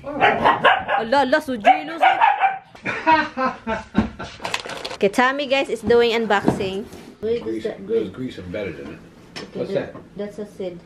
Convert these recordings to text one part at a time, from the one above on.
Ala, so jealous. Okay, Tommy, guys, is doing unboxing. There's grease embedded in it. Okay, What's that? That's a seed.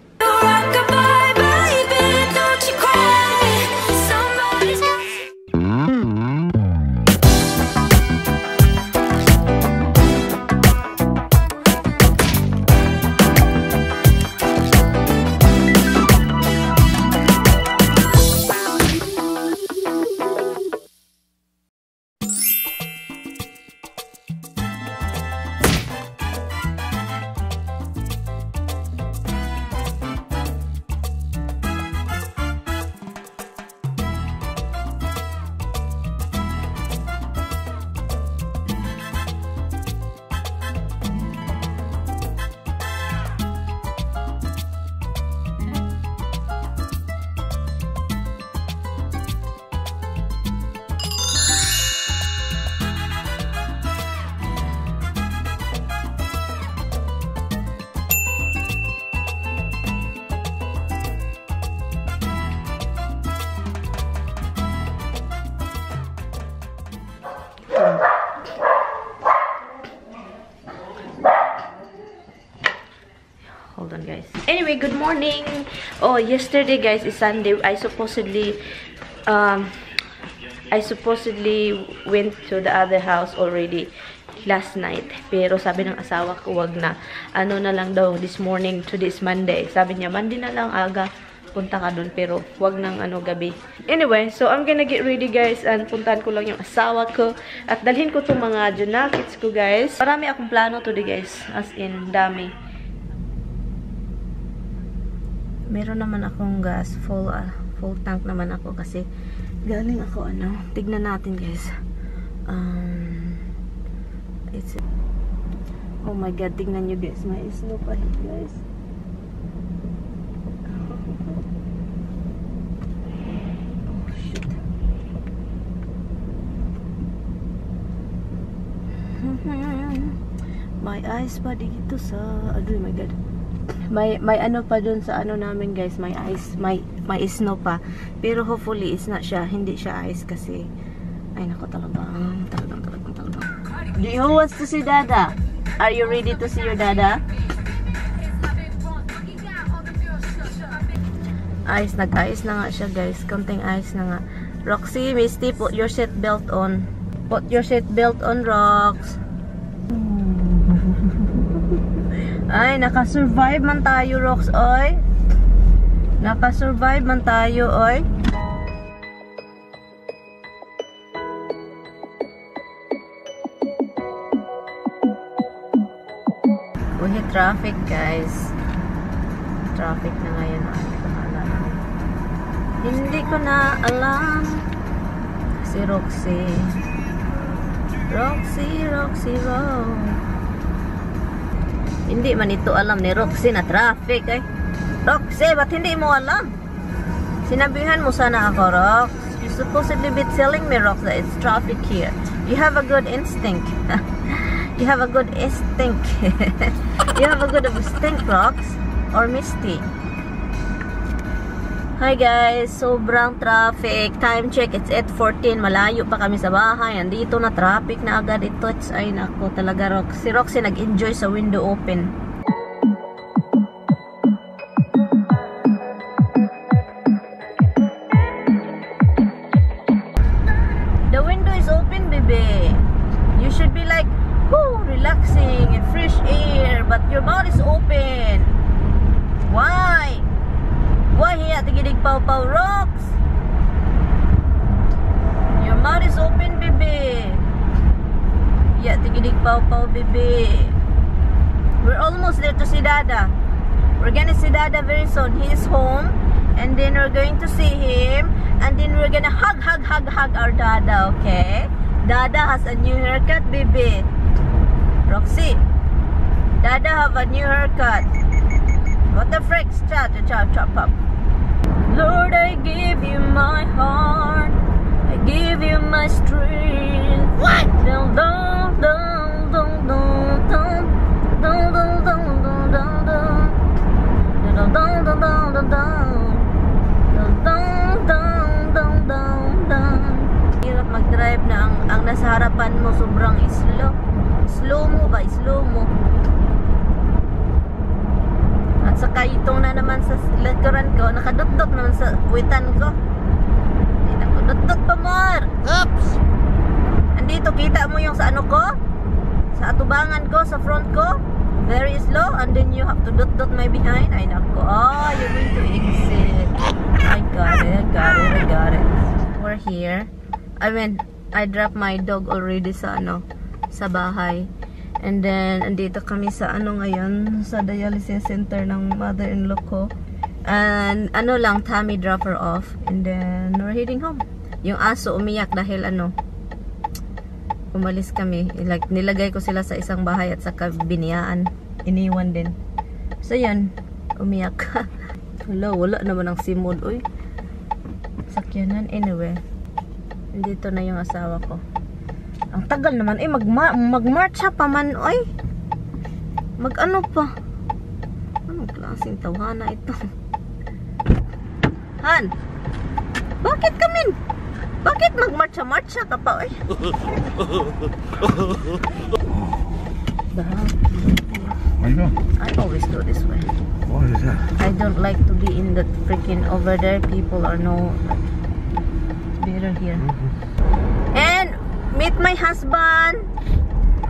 Hold on, guys. Anyway, good morning. Oh, yesterday, guys, is Sunday. I supposedly went to the other house already last night. Pero sabi ng asawa ko, wag na. Ano na lang daw this morning, today's Monday. Sabi niya, Monday na lang aga. Punta ka dun, pero wag nang gabi. Anyway, so I'm gonna get ready, guys, and puntahan ko lang yung asawa ko at dalhin ko tong mga jackets ko, guys. Marami akong plano today, guys, as in dami. Meron naman akong gas, full tank naman ako kasi galing ako tignan natin, guys. Oh my god, tingnan nyo, guys, may snow pa hit, guys. May ice pa dito sa aduh, my god. May ano pa dun sa namin, guys, may ice, may snow pa. Pero hopefully it's not siya, hindi siya ice kasi ay nako, talagang. Do you want to see Dada? Are you ready to see your Dada? Ice, nag-ice na nga siya, guys. Konting ice na nga. Roxy, Misty, put your seat belt on. Put your seat belt on, Rox. Ay, naka-survive man tayo, Rox, oy. Naka-survive man tayo, oy. Uy, traffic, guys. Traffic na ngayon. Hindi ko na alam. Si Roxy. Roxy, hindi man ito alam ni Roxy na traffic, eh. Roxy, ba't hindi mo alam? Sinabihan mo sana ako, Rox. You supposedly be telling me, Rox, that it's traffic here. You have a good instinct. You have a good instinct. You have a good instinct, Rox. Or Misty. Hi guys, sobrang traffic. Time check, it's 8:14. Malayo pa kami sa bahay. Andito na, traffic na agad ito. Ay nako, talaga, Roxy. Si Roxy nag-enjoy sa window open. The window is open, baby. You should be like, whoo, relaxing and fresh air. But your mouth is open. Why? Why hiya tigidig paw-paw, Rox? Your mouth is open, baby. Hiya tigidig paw-paw, baby. We're almost there to see Dada. We're gonna see Dada very soon. He is home. And then we're going to see him. And then we're gonna hug our Dada, okay? Dada has a new haircut, baby. Roxy, Dada have a new haircut. What the frick? Chop. Lord, I give you my heart. I give you my strength. What? Dun, dun, dun, dun, dun, dun. Dun, dun, dun, dun, dun, dun. Dun, dun, dun, dun, dun, dun. Dun, dun, dun, dun, dun. harapan mo sobrang slow. Slow mo ba? Slow mo. At saka itong na naman sa likuran ko, nakadot-dot naman sa puwitan ko. Hindi na ko dot-dot pa more. Oops! Andito, kita mo yung sa ano ko? Sa atubangan ko, sa front ko. Very slow. And then you have to dot-dot my behind. Ay nako. Oh, you're going to exit. I got it. I got it. We're here. I mean, I dropped my dog already sa ano, sa bahay. And then, andito kami sa ano ngayon, sa dialysis center ng mother-in-law ko. And, ano lang, tummy drop her off. And then, we're heading home. Yung aso umiyak dahil ano, umalis kami. Like, nilagay ko sila sa isang bahay at saka biniyaan. Iniwan din. So, yan. Umiyak. Wala naman ang simod. Uy. Sakyanan. Anyway. Dito na yung asawa ko. Ang tagal naman. Eh, mag-march pa man. Uy. Mag-ano pa. Anong klaseng tawhana ito? Han! Bakit kamin? Bakit mag-marcha ka pa? Uy. Where you going? I always go this way. What is that? I don't like to be in that freaking over there. People are no better here. And meet my husband.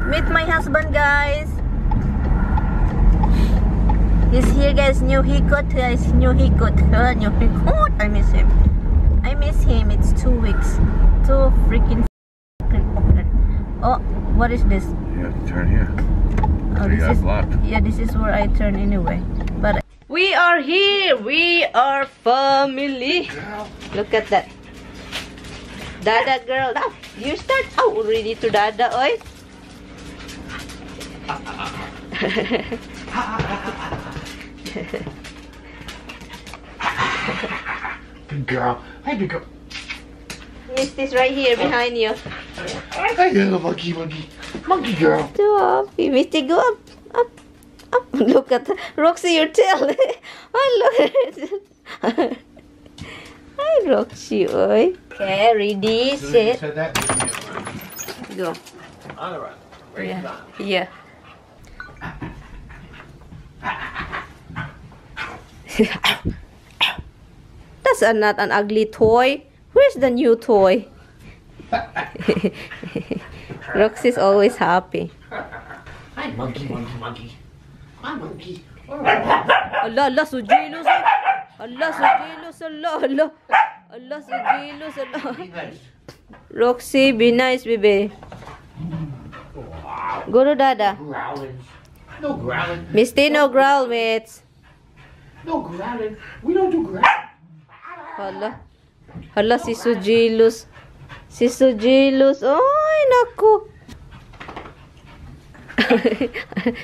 Meet my husband, guys. He's here, guys. New haircut, guys. New haircut. New haircut. I miss him. I miss him. It's 2 weeks. 2 freaking. Oh, what is this? You have to turn here. Oh, You got blocked. yeah, this is where I turn anyway. But we are here. We are family. Look at that. Dada girl. Now, you start out already to Dada, oi. Good girl. Hey, good girl. Misty's right here behind you. Hey, little monkey. Monkey girl. Too happy. Misty, go up. Up. Up. Look at Roxy, your tail. Oh, look at it. Hi, Roxy, oi. Okay, ready, set. Said that. Go. On the run. Yeah. That's not an ugly toy. Where's the new toy? Roxy's always happy. Hi, monkey. Hi, monkey. Allah, so jealous. Allah, so jealous. Allah, so jealous. Roxy, be nice, baby. Go to Dada. Growling. No growling. Misty, no growl, mates. No growling. We don't do growling. Hala, si Sujilus. Ay, naku.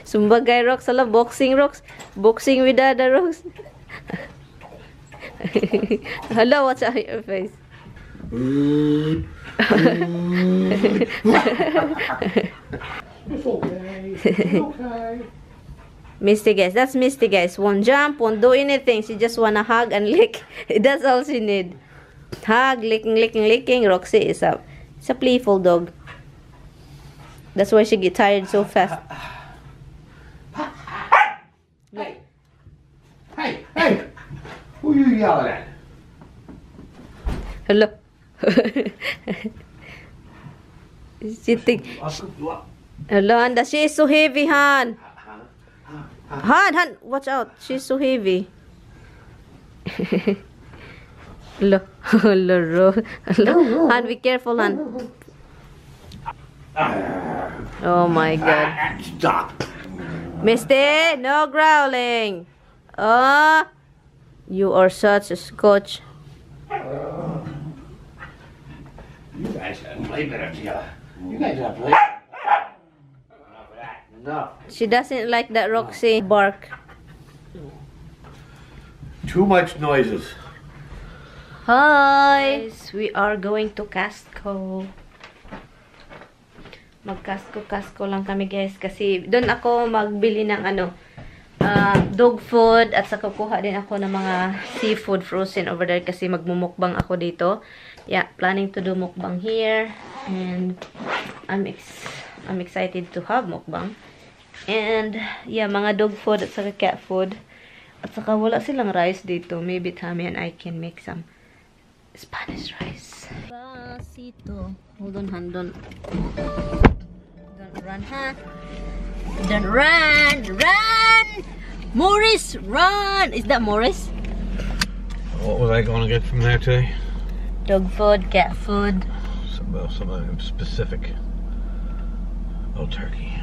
Sumbagay, Rox. Hala, boxing, Rox. Boxing with Dada, Rox. Hala, what's on your face? It's okay. It's okay. Misty, guys. That's Misty, guys. Won't jump, won't do anything. She just wanna hug and lick. That's all she need. Hug, licking. Roxy is a playful dog. That's why she get tired so fast. Hey! Who you yelling at? Hello. She think. I'll scoop you up. Hello, Anda. She is so heavy, Han. Han, watch out. She's so heavy. Hello. Han, be careful, Han. Oh my God. Stop. Misty, no growling. Oh, you are such a scotch. You guys gotta play better together. You guys gotta play. Enough of that. Enough. She doesn't like that Roxy bark. Too much noises. Hi! We are going to Costco. Mag-Costco lang kami, guys. Kasi doon ako magbili ng ano, dog food at saka kuha din ako ng mga seafood frozen over there kasi magmumukbang ako dito. Yeah, planning to do mukbang here and I'm excited to have mukbang. And yeah, mga dog food at saka cat food. At saka wala silang rice dito. Maybe Tammy and I can make some Spanish rice. Pasito. Hold on, hand on. Don't run, huh? Don't run! Run! Maurice, run! Is that Maurice? What was I going to get from there today? Dog food, cat food. Something specific. Oh, turkey.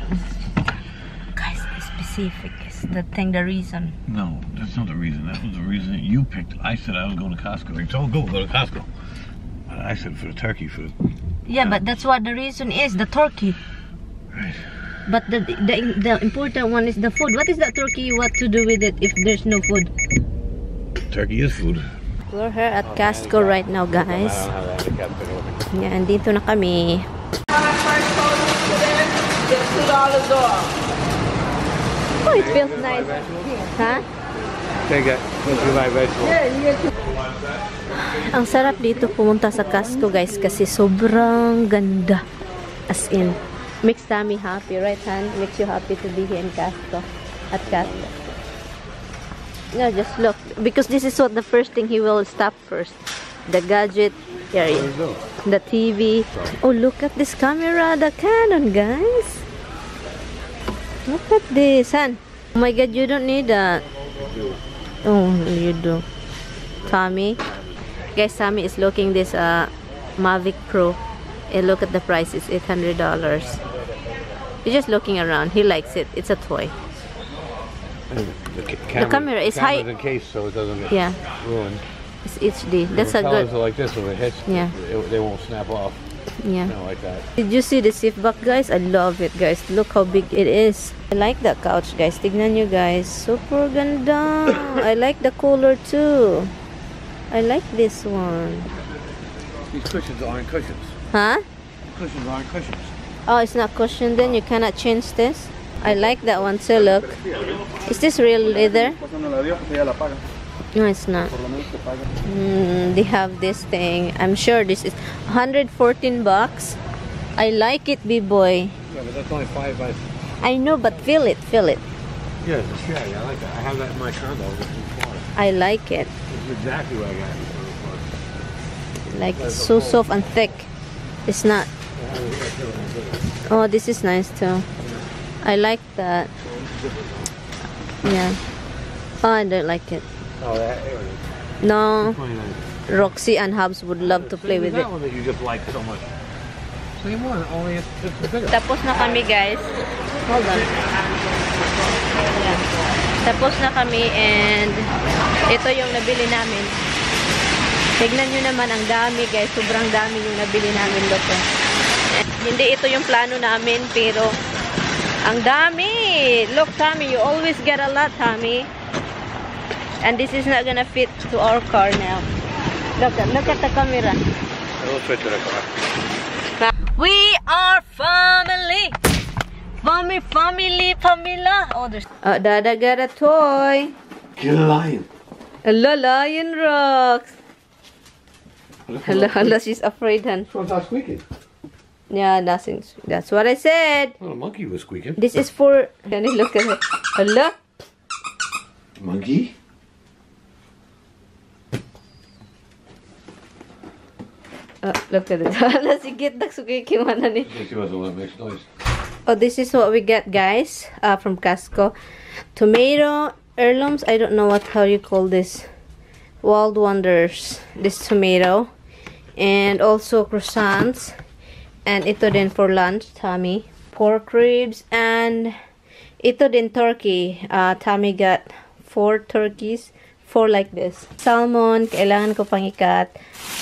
Guys, specific is the thing, the reason. No, that's not the reason. That was the reason that you picked. I said I was going to Costco. You told go to Costco. I said for the turkey food. Yeah, but that's what the reason is, the turkey. Right. But the important one is the food. What is that turkey? What to do with it if there's no food? Turkey is food. We're here at Costco right now, guys. Yeah, andito na kami. Oh, it feels nice. Huh? Take it. You buy vegetables. Ang sarap dito pumunta sa Costco, guys, kasi sobrang ganda. As in, makes Tammy happy, right, Han? Makes you happy to be here in Costco. At Costco. No, just look. Because this is what the first thing he will stop first. The gadget area. The TV. Oh, look at this camera. The Canon, guys. Look at this, Han. Oh my God, you don't need that. Oh, you do. Tommy. Guys, Tommy is looking this Mavic Pro. And look at the price. It's $800. He's just looking around. He likes it. It's a toy. The camera is high. In case so it doesn't get ruined. It's HD. That's a good. Are like this when it hits. Yeah. They won't snap off. Yeah. Kind of like that. Did you see the seat back, guys? I love it, guys. Look how big it is. I like that couch, guys. Tignan nyo, guys. Super ganda. I like the color too. I like this one. These cushions aren't cushions. Huh? Cushions aren't cushions. Oh, it's not cushion then? You cannot change this? I like that one too, look. Is this real leather? No, it's not. They have this thing. I'm sure this is 114 bucks. I like it, B-boy. Yeah, but that's only 5 by... I know, but feel it, feel it. Yeah, I like that. I have that in my condo. I like it. This is exactly what I got. Like, it's so soft and thick. It's not. Oh, this is nice too. I like that. Yeah. Oh, I don't like it. Oh, that No. Roxy and Hubs would love to play with it. That one that you just like so much. Same one, only it's bigger. Tapos na kami, guys. Hold on. Yeah. Tapos na kami and ito yung nabili namin. Tignan nyo naman ang dami, guys. Sobrang dami yung nabili namin dito. Hindi ito yung plano namin, pero ang dami. Look, Tommy, you always get a lot, Tommy. And this is not gonna fit to our car now. Look at the camera. It will fit to the car. We are family. Family. Oh, there's... Dada got a toy. Get a lion. Hello, lion rocks. Hello, she's afraid, hun. This one's not squeaking. Yeah, nothing. That's what I said. Oh, the monkey was squeaking. This is for... Can you look at it? Hello? Monkey? Look at it. Nasigit na sukikiwan na ni. She was the one that makes noise. Oh, this is what we get, guys, from Costco. Tomato, heirlooms. I don't know how you call this. Wild Wonders. This tomato. And also croissants. And ito din for lunch, Tommy. Pork ribs. And ito din turkey. Tommy got 4 turkeys. 4 like this. Salmon. Kailangan ko pang ikat.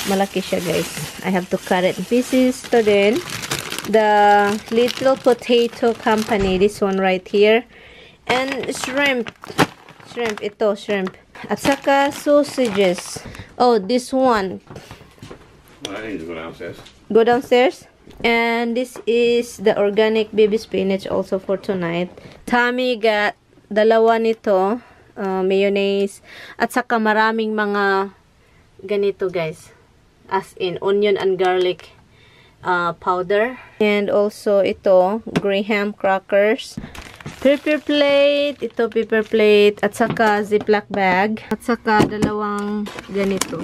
Malaki siya, guys. I have to cut it in pieces. Ito din. The Little Potato Company. This one right here. And shrimp. Shrimp. Ito, shrimp. At saka sausages. Oh, this one. Well, I need to go downstairs. Go downstairs. And this is the organic baby spinach also for tonight. Tommy got dalawa nito, mayonnaise, at saka maraming mga ganito guys, as in onion and garlic powder, and also ito graham crackers, paper plate, ito paper plate, at saka ziploc bag, at saka dalawang ganito,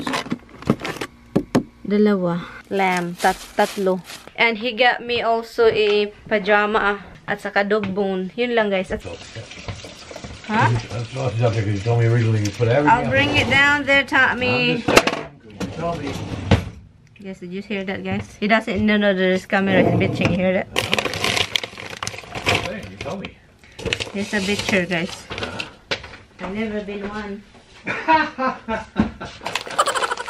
dalawa lamb, tatlo, and he got me also a pajama at saka dog bone. Yun lang guys. Huh? That's not because you told me originally you put everything. I'll bring it down there, Tommy. Tell me. Yes, did you hear that, guys? He doesn't know there's camera is bitching. You hear that? Hey, you told me. He's a bitcher, guys. I've never been one.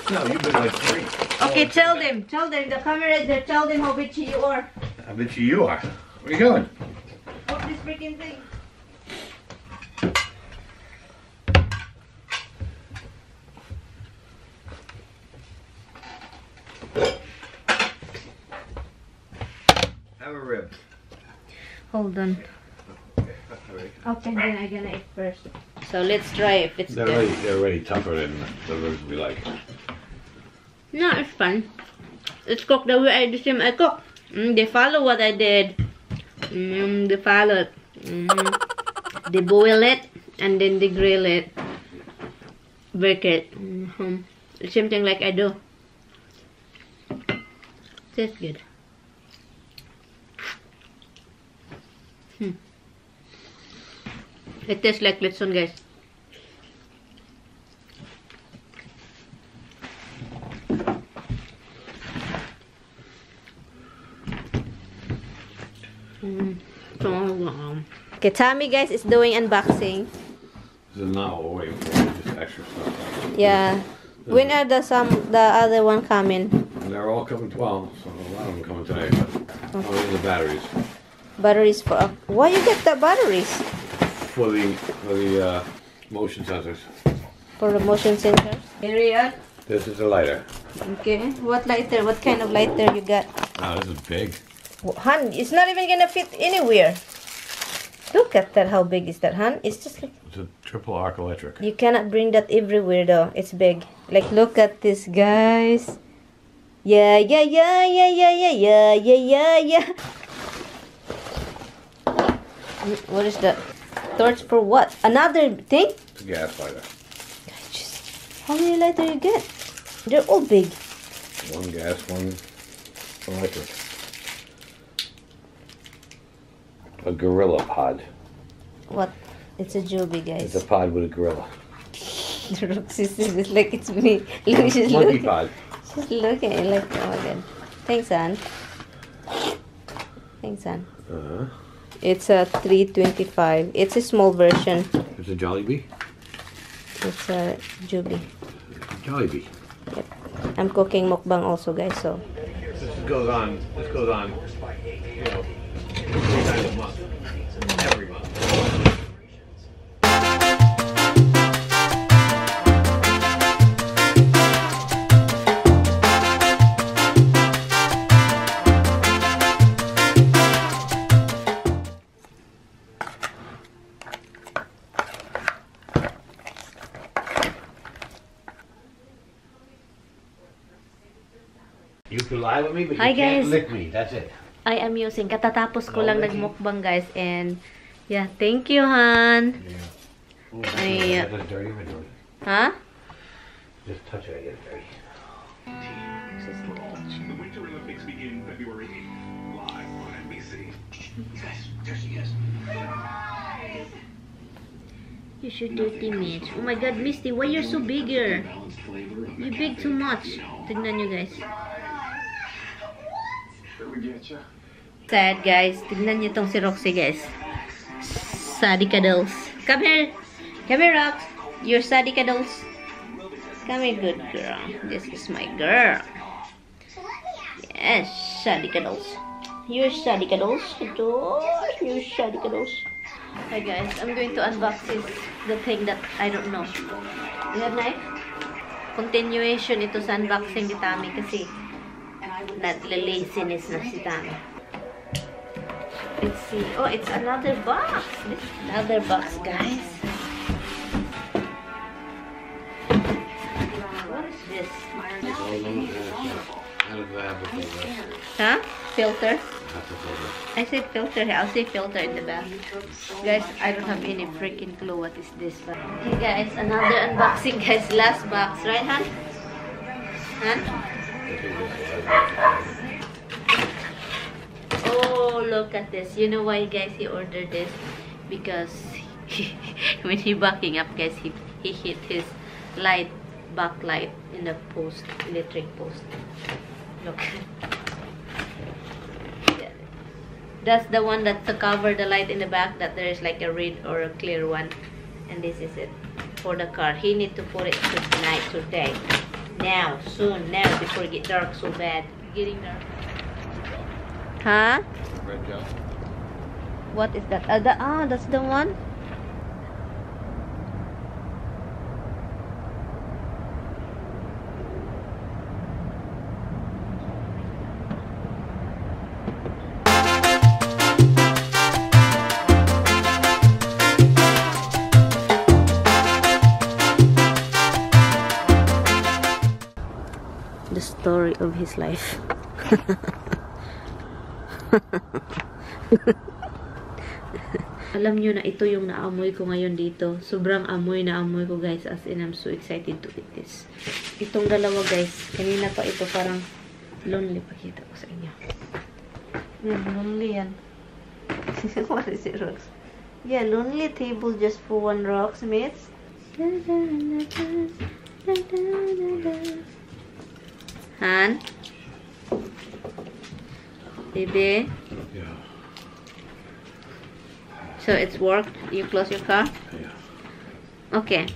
No, you've been like 3. Okay, tell them. Tell them. The camera is there. Tell them how bitchy you are. I bet you are. Where are you going? Oh, this freaking thing. Have a rib. Hold on. Okay, then I'm gonna eat first. So let's try if it's good. They're already tougher than the ribs we like. No, it's fine. It's cooked the way the same I cook. They follow what I did. They follow it. They boil it and then they grill it, bake it. The same thing like I do. Tastes good. It tastes like lechon, guys. Okay, Tommy, guys, is doing unboxing. This is not what we're waiting for. Just extra stuff. Yeah. When are the other one coming? They're all coming 12, so a lot of them coming today. But only the batteries. Batteries for why you get the batteries? For the motion sensors. For the motion sensors. MaryAnn. This is a lighter. Okay. What lighter? What kind of lighter you got? Oh, this is big. Hun, it's not even gonna fit anywhere. Look at that. How big is that, hun? It's just like... It's a triple arc electric. You cannot bring that everywhere though. It's big. Like, look at this, guys. Yeah. What is that? Torch for what? Another thing? It's a gas lighter. How many lighter you get? They're all big. One gas, one electric. A gorilla pod. What? It's a Joby, guys. It's a pod with a gorilla. Roxy is like it's me. Look, she's Monkey looking. pod. She's looking like, oh my god. Thanks, Ann. Thanks, Ann. It's a 325. It's a small version. It's a Jollibee. It's a Joby. Jollibee. Yep. I'm cooking mukbang also, guys. So This goes on. You know, 3 times a month. Every month. You can lie with me, but you Hi, can't guys. lick me. That's it. I am using, katatapos ko lang nagmukbang, guys, and yeah, thank you, Han. Ooh, Ay, that's a dirty one. Huh? Just touch it, I get it dirty. The Winter Olympics begin February 8th, live on NBC. Guys, there she is. You should do teammates. Oh my god, Misty, why you're so bigger? You big too much. Tignan nyo, guys. Sad, guys. Tignan nyo tong si Roxy, guys. Sadicadles. Come here. Come here, Rox. You're Sadicadles. Come here, good girl. This is my girl. Yes, Sadicadles. You're Sadicadles. You're Sadicadles. Hi guys, I'm going to unbox the thing that I don't know. You have knife? Continuation ito sa unboxing ni Tami kasi laziness na si Tami. Let's see. Oh, it's another box. This is another box, guys. What is this? Huh? Filter? I said filter. I'll say filter in the back. Guys, I don't have any freaking clue what is this. Okay, guys, another unboxing, guys. Last box, right, Han? Han? Oh, look at this. You know why, guys, he ordered this? Because when he backing up, guys, he hit his light, backlight in the post, electric post. Look. That's the one that's to cover the light in the back, that there is like a red or a clear one. And this is it for the car. He need to put it tonight, today. Now, soon, now, before it get dark so bad. Getting dark. Huh? Red gel. What is that? That's the one? The story of his life. Alam nyo na ito yung naamoy ko ngayon dito. Sobrang amoy na amoy ko, guys. As in, I'm so excited to eat this. Itong dalawa, guys. Kanina pa ito parang lonely. Pakita ko sa inyo. Yan, lonely yan. What is it, Rox? Yeah, lonely table just for one Rox, mates. Han? Baby? Yeah. So it's worked? You close your car? Yeah. Okay.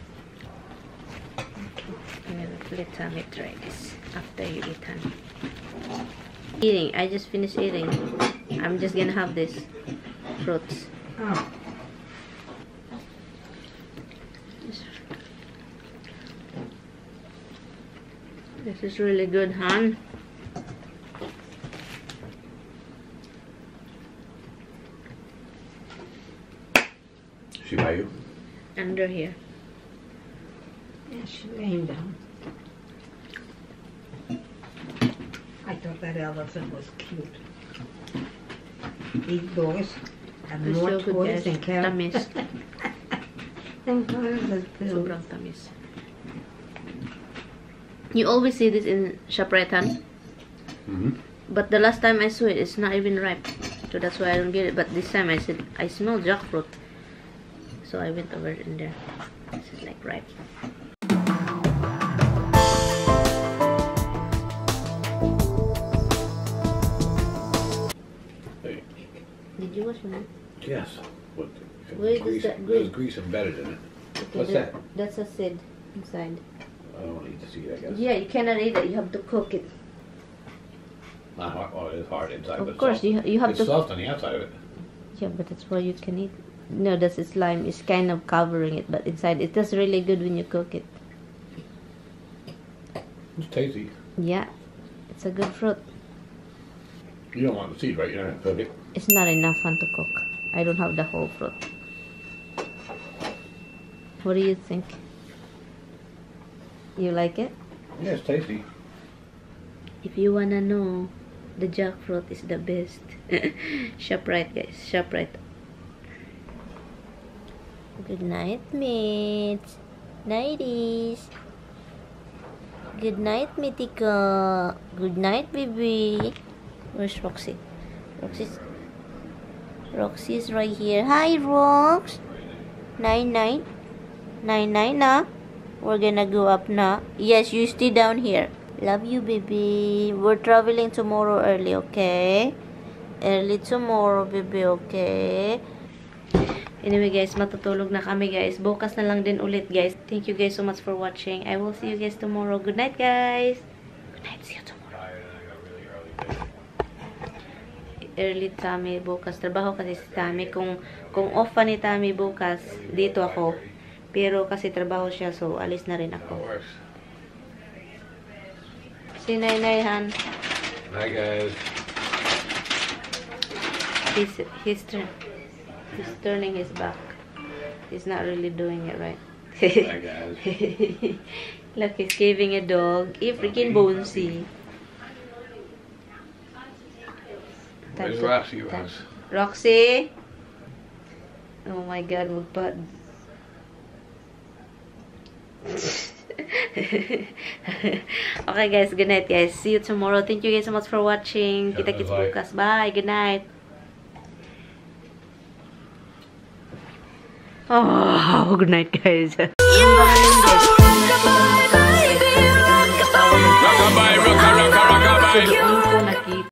Let me try this after you eat, honey. Eating. I just finished eating. I'm just gonna have this fruits. Oh. This is really good, hon. She by you? Under here. Yeah, she's laying down. I thought that elephant was cute. Big boys have It's more so good, toys guys. than cats. Tamis. And cars has pills. Sobrang tamis. You always see this in Shoprite, hon? But the last time I saw it, it's not even ripe. So that's why I don't get it. But this time I said, I smell jackfruit. So I went over in there. This is like ripe. Hey. Did you wash it? Yes. What? Where is Grease, that there's green? grease embedded in it. Okay, What's that? That's a seed inside. I don't need to see it, I guess. Yeah, you cannot eat it. You have to cook it. Not hard. Oh, it is hard inside. but Of it's course, soft. you have It's to. soft on the outside of it. Yeah, but that's why you can eat. No, that's the slime. It's kind of covering it, but inside it tastes really good when you cook it. It's tasty. Yeah, it's a good fruit. You don't want the seed, right? You don't have to cook it. It's not enough fun to cook. I don't have the whole fruit. What do you think? You like it? Yeah, it's tasty. If you wanna know, the jackfruit is the best. Shoprite, guys. Shoprite. Good night, mates. Nighties. Good night, Mitika. Good night, baby. Where's Roxy? Roxy's right here. Hi, Rox. Night. Night, na. We're gonna go up na. Yes, you stay down here. Love you, baby. We're traveling tomorrow early, okay? Early tomorrow, baby, okay? Anyway, guys, matutulog na kami, guys. Bukas na lang din ulit, guys. Thank you, guys, so much for watching. I will see you guys tomorrow. Good night, guys. Good night. See you tomorrow. Early Tami bukas. Trabaho kasi si Tami. Kung off pa ni Tami bukas, dito ako. Pero kasi trabaho siya, so alis na rin ako. Si Nay Han. Hi, guys. He's turning his back. He's not really doing it right. Hi guys. Look, he's giving a dog. Freaking bonesy. Where's Roxy? Roxy? Oh my God, magpad. Okay guys, good night guys. See you tomorrow. Thank you guys so much for watching. Kita-kits bukas. Bye. Good night. Oh, good night guys. Rockabye, rockabye, rockabye.